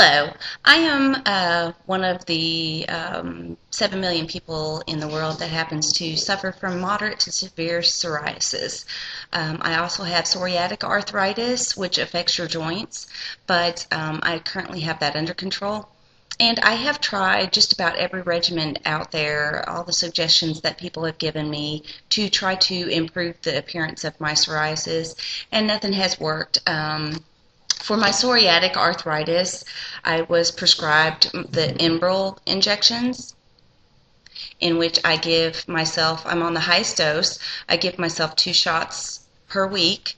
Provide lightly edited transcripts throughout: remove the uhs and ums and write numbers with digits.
Hello, I am one of the 7 million people in the world that happens to suffer from moderate to severe psoriasis. I also have psoriatic arthritis, which affects your joints, but I currently have that under control. And I have tried just about every regimen out there, all the suggestions that people have given me to try to improve the appearance of my psoriasis, and nothing has worked. For my psoriatic arthritis, I was prescribed the Enbrel injections, in which I give myself, I'm on the highest dose, I give myself 2 shots per week,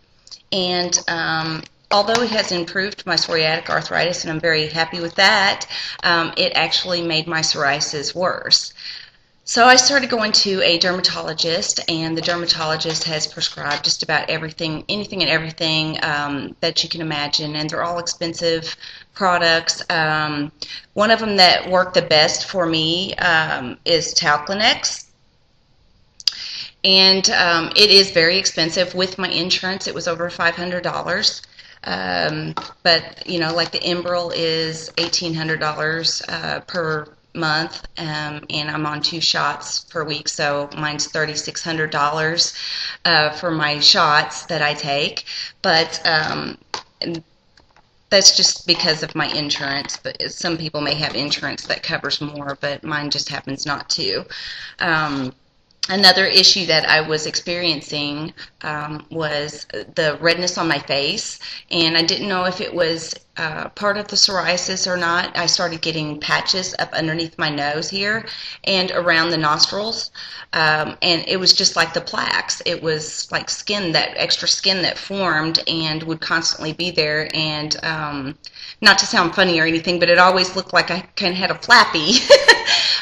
and although it has improved my psoriatic arthritis, and I'm very happy with that, it actually made my psoriasis worse. So I started going to a dermatologist, and the dermatologist has prescribed just about everything, anything and everything that you can imagine, and they're all expensive products. One of them that worked the best for me is Talclinex, and it is very expensive. With my insurance, it was over $500. But you know, like the Enbrel is $1,800 per month, and I'm on 2 shots per week, so mine's $3,600 for my shots that I take. But that's just because of my insurance. But some people may have insurance that covers more, but mine just happens not to. Another issue that I was experiencing was the redness on my face, and I didn't know if it was part of the psoriasis or not. I started getting patches up underneath my nose here and around the nostrils, and it was just like the plaques. It was like skin, that extra skin that formed and would constantly be there, and not to sound funny or anything, but it always looked like I kind of had a flappy.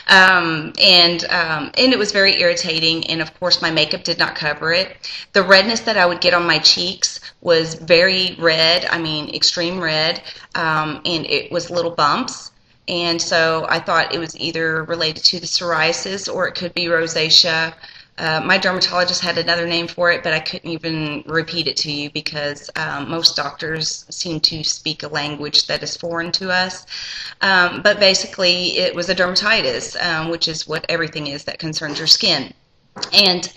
And it was very irritating, and of course my makeup did not cover it. The redness that I would get on my cheeks was very red, I mean extreme red, and it was little bumps, and so I thought it was either related to the psoriasis or it could be rosacea. My dermatologist had another name for it, but I couldn't even repeat it to you because most doctors seem to speak a language that is foreign to us. But basically, it was a dermatitis, which is what everything is that concerns your skin. And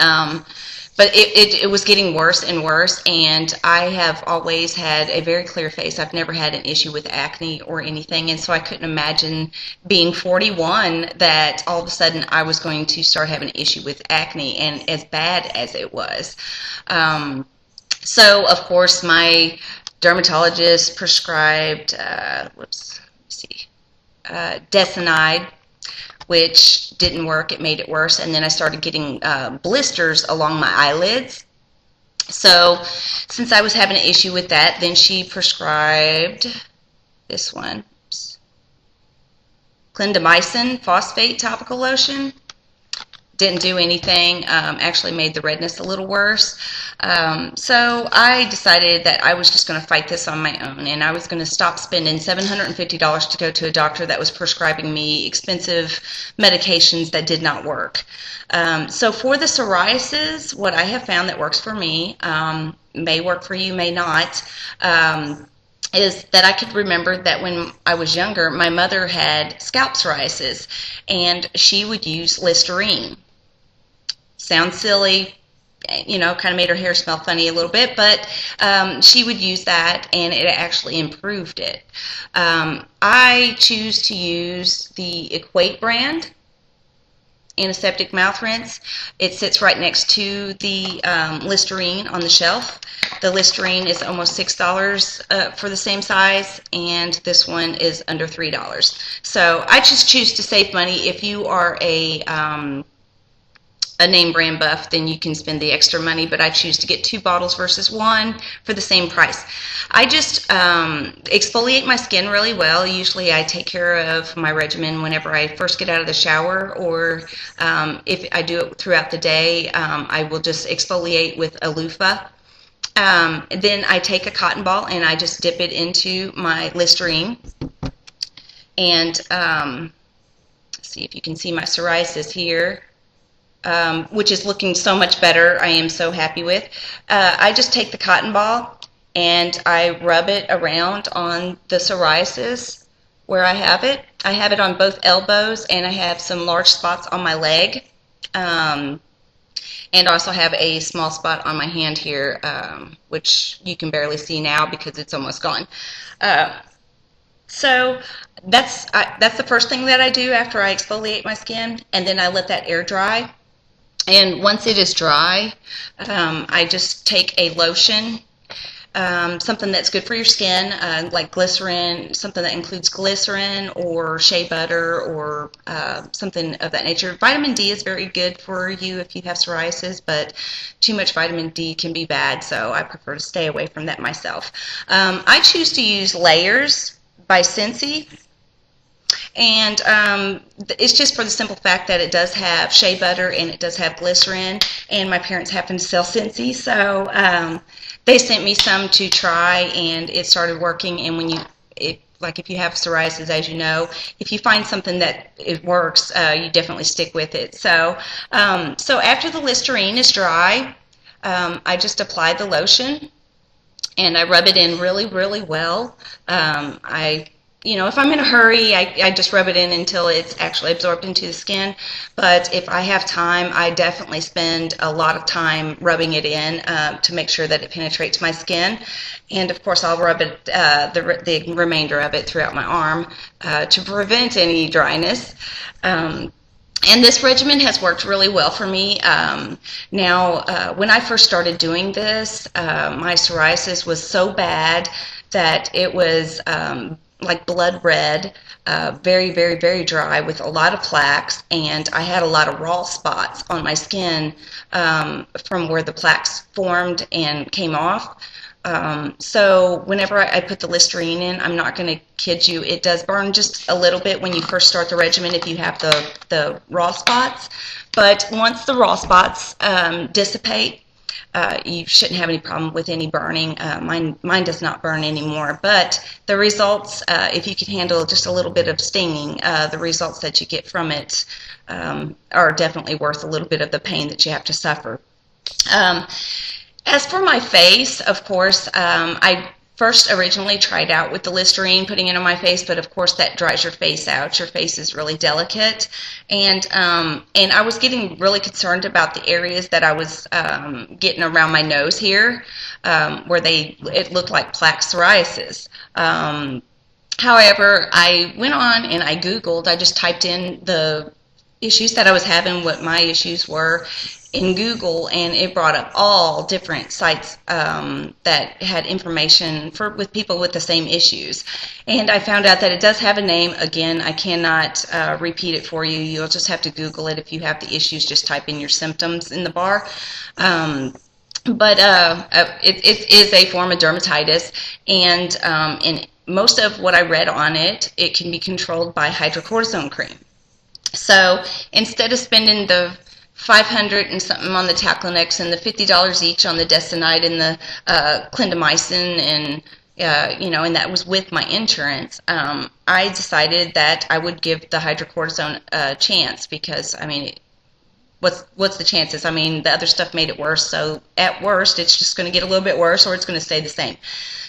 but it was getting worse and worse, and I have always had a very clear face. I've never had an issue with acne or anything, and so I couldn't imagine being 41 that all of a sudden I was going to start having an issue with acne, and as bad as it was. So, of course, my dermatologist prescribed, Desinide, which didn't work. It made it worse, and then I started getting blisters along my eyelids. So since I was having an issue with that, then she prescribed this one, clindamycin phosphate topical lotion. Didn't do anything, actually made the redness a little worse. So I decided that I was just going to fight this on my own, and I was going to stop spending $750 to go to a doctor that was prescribing me expensive medications that did not work. So for the psoriasis, what I have found that works for me, may work for you, may not, is that I could remember that when I was younger, my mother had scalp psoriasis, and she would use Listerine. Sounds silly, you know, kind of made her hair smell funny a little bit, but she would use that, and it actually improved it. I choose to use the Equate brand antiseptic mouth rinse. It sits right next to the Listerine on the shelf. The Listerine is almost $6 for the same size, and this one is under $3. So I just choose to save money. If you are a name brand buff, then you can spend the extra money, but I choose to get 2 bottles versus 1 for the same price. I just exfoliate my skin really well. Usually I take care of my regimen whenever I first get out of the shower, or if I do it throughout the day, I will just exfoliate with a loofah. Then I take a cotton ball and I just dip it into my Listerine, and see if you can see my psoriasis here. Which is looking so much better. I am so happy with. I just take the cotton ball and I rub it around on the psoriasis where I have it. I have it on both elbows, and I have some large spots on my leg. And also have a small spot on my hand here, which you can barely see now because it's almost gone. So that's the first thing that I do after I exfoliate my skin, and then I let that air dry. And once it is dry, I just take a lotion, something that's good for your skin, like glycerin, something that includes glycerin or shea butter or something of that nature. Vitamin D is very good for you if you have psoriasis, but too much vitamin D can be bad, so I prefer to stay away from that myself. I choose to use Layers by Scentsy. And it's just for the simple fact that it does have shea butter and it does have glycerin, and my parents happen to sell Scentsy, so they sent me some to try, and it started working. And like if you have psoriasis, as you know, if you find something that it works, you definitely stick with it. So after the Listerine is dry, I just apply the lotion, and I rub it in really, really well. If I'm in a hurry, I just rub it in until it's actually absorbed into the skin. But if I have time, I definitely spend a lot of time rubbing it in to make sure that it penetrates my skin. And of course, I'll rub it, the remainder of it throughout my arm to prevent any dryness. And this regimen has worked really well for me. When I first started doing this, my psoriasis was so bad that it was like blood red, very, very, very dry with a lot of plaques, and I had a lot of raw spots on my skin from where the plaques formed and came off. So whenever I put the Listerine in, I'm not going to kid you, it does burn just a little bit when you first start the regimen if you have the raw spots. But once the raw spots dissipate, you shouldn't have any problem with any burning. Mine does not burn anymore, but the results, if you can handle just a little bit of stinging, the results that you get from it are definitely worth a little bit of the pain that you have to suffer. As for my face, of course, I first originally tried out with the Listerine, putting it on my face, but of course that dries your face out. Your face is really delicate, and I was getting really concerned about the areas that I was getting around my nose here, where it looked like plaque psoriasis. However, I went on and I Googled. I just typed in the issues that I was having, what my issues were, in Google, and it brought up all different sites that had information with people with the same issues. And I found out that it does have a name. Again, I cannot repeat it for you. You'll just have to Google it. If you have the issues, just type in your symptoms in the bar. But it is a form of dermatitis, and in most of what I read on it, it can be controlled by hydrocortisone cream. So instead of spending the $500 and something on the Taclonex and the $50 each on the Destinite and the clindamycin, and and that was with my insurance, I decided that I would give the hydrocortisone a chance, because what's the chances? The other stuff made it worse, so at worst it's just going to get a little bit worse, or it's going to stay the same.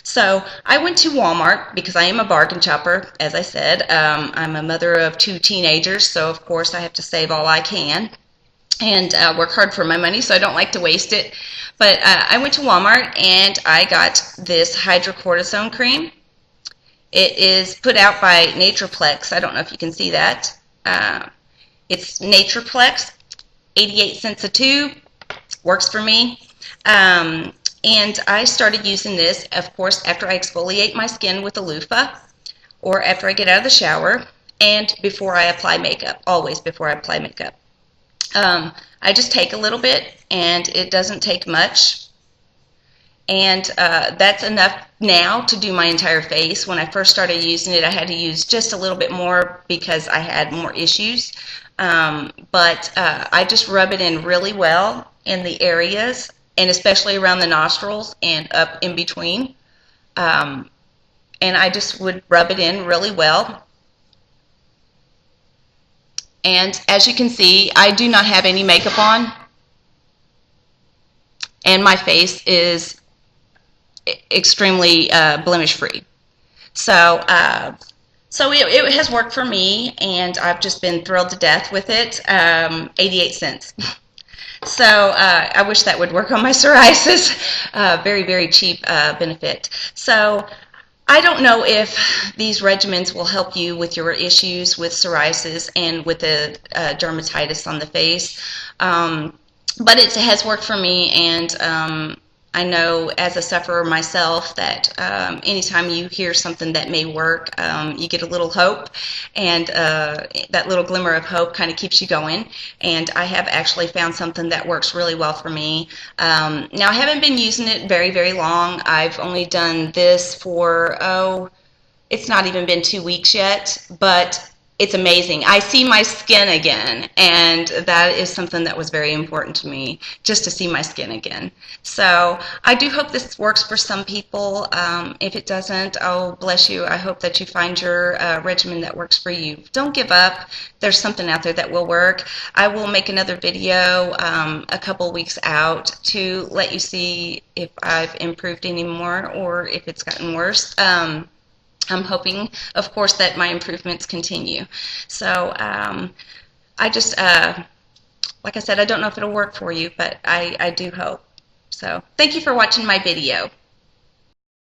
So I went to Walmart because I am a bargain shopper, as I said. I'm a mother of 2 teenagers, so of course I have to save all I can and work hard for my money, so I don't like to waste it. But I went to Walmart and I got this hydrocortisone cream. It is put out by Natureplex. I don't know if you can see that. It's Natureplex, 88 cents a tube. Works for me. And I started using this, of course, after I exfoliate my skin with a loofah, or after I get out of the shower, and before I apply makeup, always before I apply makeup. I just take a little bit, and it doesn't take much, and that's enough now to do my entire face. When I first started using it, I had to use just a little bit more because I had more issues, but I just rub it in really well in the areas, and especially around the nostrils and up in between, and I just would rub it in really well. And as you can see, I do not have any makeup on, and my face is extremely blemish free. So So it has worked for me, and I've just been thrilled to death with it. 88 cents. So I wish that would work on my psoriasis. Very, very cheap benefit. So I don't know if these regimens will help you with your issues with psoriasis and with the dermatitis on the face. But it has worked for me, and I know as a sufferer myself that anytime you hear something that may work, you get a little hope, and that little glimmer of hope kind of keeps you going. And I have actually found something that works really well for me. Now, I haven't been using it very, very long. I've only done this for, it's not even been 2 weeks yet, but it's amazing. I see my skin again, and that is something that was very important to me, just to see my skin again. So I do hope this works for some people. If it doesn't, oh, bless you. I hope that you find your regimen that works for you. Don't give up. There's something out there that will work. I will make another video a couple weeks out to let you see if I've improved any more or if it's gotten worse. I'm hoping, of course, that my improvements continue. So I just, like I said, I don't know if it'll work for you, but I do hope. So thank you for watching my video.